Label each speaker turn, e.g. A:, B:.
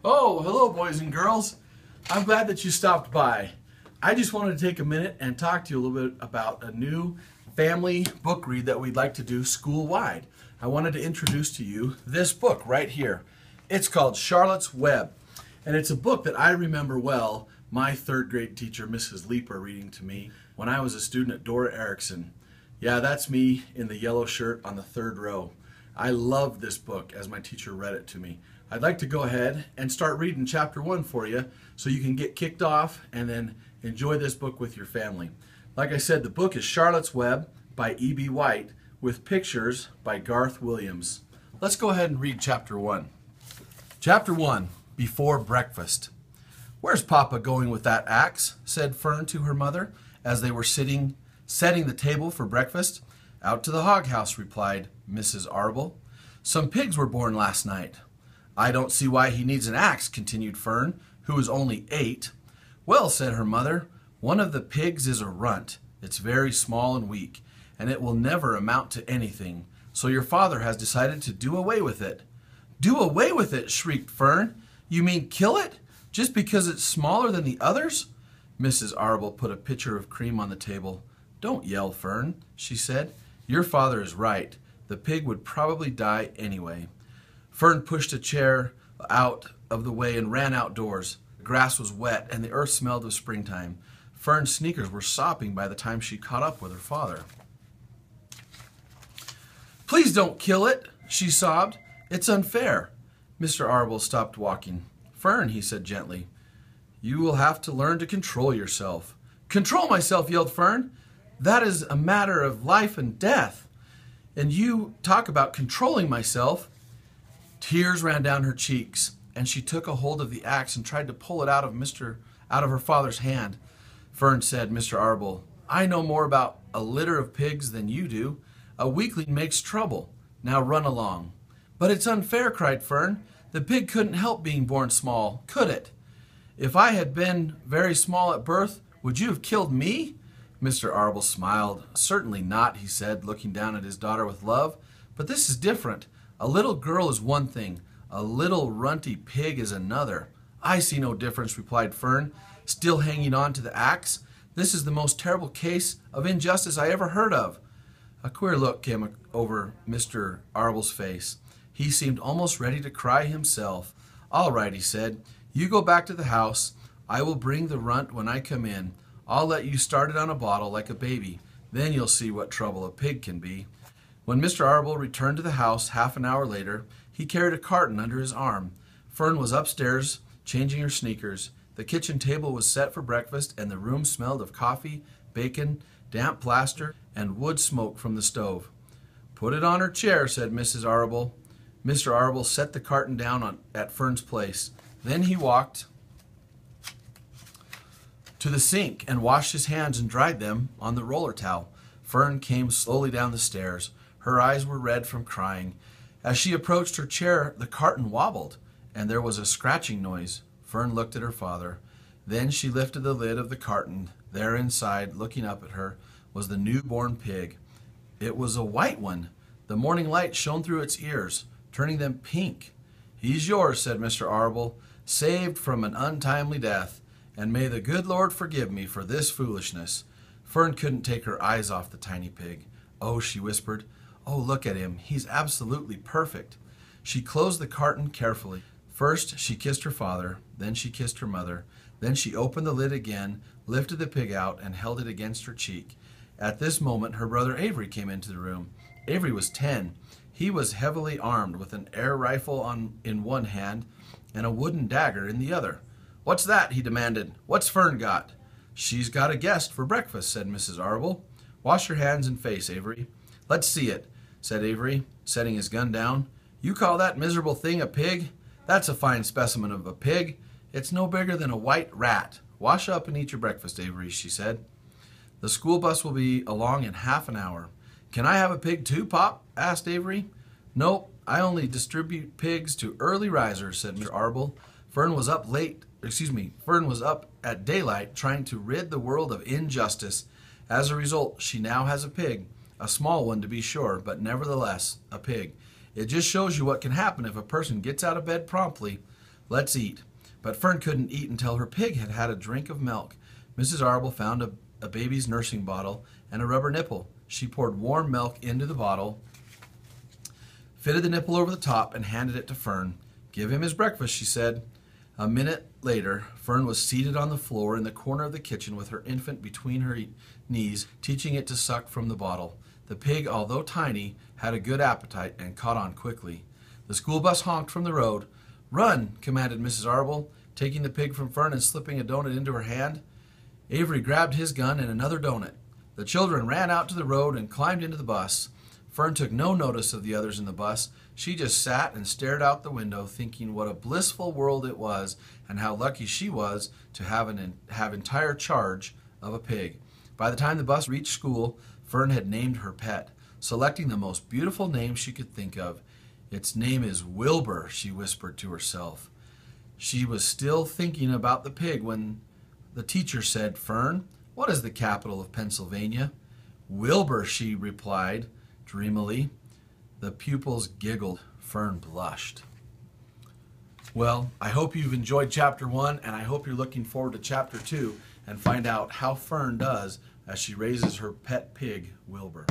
A: Oh, hello boys and girls. I'm glad that you stopped by. I just wanted to take a minute and talk to you a little bit about a new family book read that we'd like to do school-wide. I wanted to introduce to you this book right here. It's called Charlotte's Web, and it's a book that I remember well my third grade teacher, Mrs. Leeper, reading to me when I was a student at Dora Erickson. Yeah, that's me in the yellow shirt on the third row. I loved this book as my teacher read it to me. I'd like to go ahead and start reading chapter 1 for you so you can get kicked off and then enjoy this book with your family. Like I said, the book is Charlotte's Web by E.B. White with pictures by Garth Williams. Let's go ahead and read chapter 1. Chapter 1, Before Breakfast. "Where's Papa going with that axe?" said Fern to her mother as they were setting the table for breakfast. "Out to the hog house," replied Mrs. Arble. "Some pigs were born last night." "I don't see why he needs an axe," continued Fern, who was only 8. "Well," said her mother, "one of the pigs is a runt. It's very small and weak, and it will never amount to anything. So your father has decided to do away with it." "Do away with it?" shrieked Fern. "You mean kill it? Just because it's smaller than the others?" Mrs. Arble put a pitcher of cream on the table. "Don't yell, Fern," she said. "Your father is right. The pig would probably die anyway." Fern pushed a chair out of the way and ran outdoors. The grass was wet and the earth smelled of springtime. Fern's sneakers were sopping by the time she caught up with her father. "Please don't kill it," she sobbed. "It's unfair." Mr. Arble stopped walking. "Fern," he said gently, "you will have to learn to control yourself." "Control myself," yelled Fern. "That is a matter of life and death. And you talk about controlling myself." Tears ran down her cheeks, and she took a hold of the axe and tried to pull it out of her father's hand. Fern said, "Mr. Arble, I know more about a litter of pigs than you do. A weakling makes trouble. Now run along." "But it's unfair," cried Fern. "The pig couldn't help being born small, could it? If I had been very small at birth, would you have killed me?" Mr. Arble smiled. "Certainly not," he said, looking down at his daughter with love. "But this is different. A little girl is one thing. A little runty pig is another." "I see no difference," replied Fern, still hanging on to the axe. "This is the most terrible case of injustice I ever heard of." A queer look came over Mr. Arble's face. He seemed almost ready to cry himself. "All right," he said. "You go back to the house. I will bring the runt when I come in. I'll let you start it on a bottle like a baby. Then you'll see what trouble a pig can be." When Mr. Arble returned to the house half an hour later, he carried a carton under his arm. Fern was upstairs changing her sneakers. The kitchen table was set for breakfast, and the room smelled of coffee, bacon, damp plaster, and wood smoke from the stove. "Put it on her chair," said Mrs. Arble. Mr. Arble set the carton down at Fern's place. Then he walked to the sink and washed his hands and dried them on the roller towel. Fern came slowly down the stairs. Her eyes were red from crying. As she approached her chair, the carton wobbled, and there was a scratching noise. Fern looked at her father. Then she lifted the lid of the carton. There inside, looking up at her, was the newborn pig. It was a white one. The morning light shone through its ears, turning them pink. "He's yours," said Mr. Arble, "saved from an untimely death, and may the good Lord forgive me for this foolishness." Fern couldn't take her eyes off the tiny pig. "Oh," she whispered, "oh, look at him. He's absolutely perfect." She closed the carton carefully. First she kissed her father, then she kissed her mother. Then she opened the lid again, lifted the pig out, and held it against her cheek. At this moment her brother Avery came into the room. Avery was 10. He was heavily armed with an air rifle in one hand and a wooden dagger in the other. "What's that?" he demanded. "What's Fern got?" "She's got a guest for breakfast," said Mrs. Arble. "Wash your hands and face, Avery." "Let's see it," said Avery, setting his gun down. "You call that miserable thing a pig? That's a fine specimen of a pig. It's no bigger than a white rat. Wash up and eat your breakfast, Avery," she said. "The school bus will be along in half an hour." "Can I have a pig too, Pop?" asked Avery. "Nope, I only distribute pigs to early risers," said Mr. Arble. Fern was up at daylight trying to rid the world of injustice. As a result, she now has a pig, a small one to be sure, but nevertheless a pig. It just shows you what can happen if a person gets out of bed promptly. Let's eat." But Fern couldn't eat until her pig had had a drink of milk. Mrs. Arble found a baby's nursing bottle and a rubber nipple. She poured warm milk into the bottle, fitted the nipple over the top, and handed it to Fern. "Give him his breakfast," she said. A minute later, Fern was seated on the floor in the corner of the kitchen with her infant between her knees, teaching it to suck from the bottle. The pig, although tiny, had a good appetite and caught on quickly. The school bus honked from the road. "Run," commanded Mrs. Arble, taking the pig from Fern and slipping a donut into her hand. Avery grabbed his gun and another donut. The children ran out to the road and climbed into the bus. Fern took no notice of the others in the bus. She just sat and stared out the window, thinking what a blissful world it was and how lucky she was to have entire charge of a pig. By the time the bus reached school, Fern had named her pet, selecting the most beautiful name she could think of. "Its name is Wilbur," she whispered to herself. She was still thinking about the pig when the teacher said, "Fern, what is the capital of Pennsylvania?" "Wilbur," she replied dreamily. The pupils giggled. Fern blushed. Well, I hope you've enjoyed Chapter 1, and I hope you're looking forward to Chapter 2 and find out how Fern does as she raises her pet pig, Wilbur.